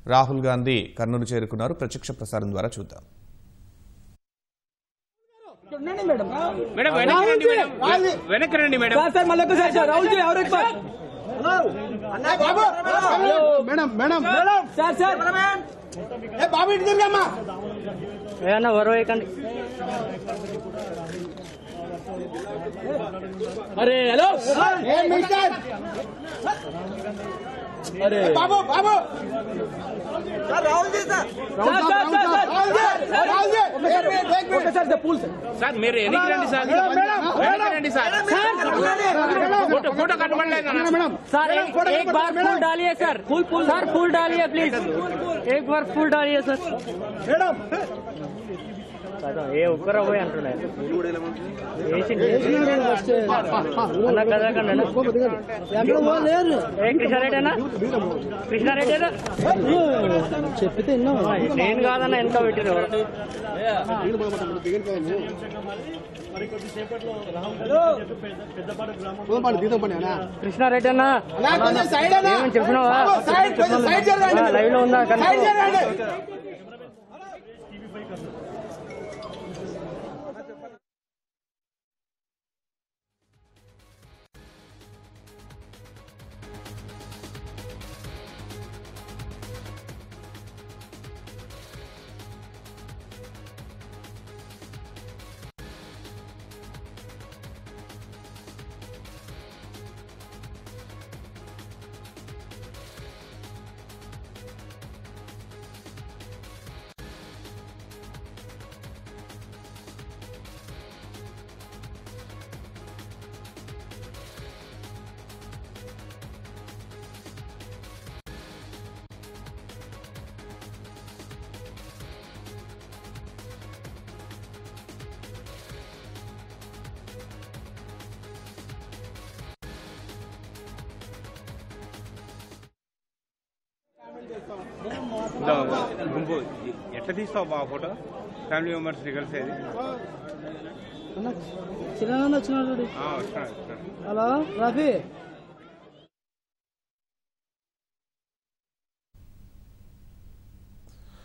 రాహుల్ గాంధీ కర్నూలు చేరుకున్నారు. ప్రత్యక్ష ప్రసారం ద్వారా చూద్దాం. अरे हेलो मिस्टर अरे बाबू बाबू sir Rahul ji sir sir पुल सर मेरे फोटो सर एक बार फूल डालिए सर सर फूल डालिए प्लीज एक बार फूल डालिए सर मैडम ఏ ఒక్కరా పోయి అంటున్నాయి కృష్ణారెడ్డినా కృష్ణారెడ్డినా చెప్పితే నేను కాదన్నా ఎంత పెట్టిన కృష్ణారెడ్డి అన్నా చెప్పినావా లైవ్ లో ఉందా గుంపు ఎట్లా తీస్తావు బా ఫోటో ఫ్యామిలీ మెంబర్స్ కలిసేది చిన్న వచ్చినాడు హలో రఫీ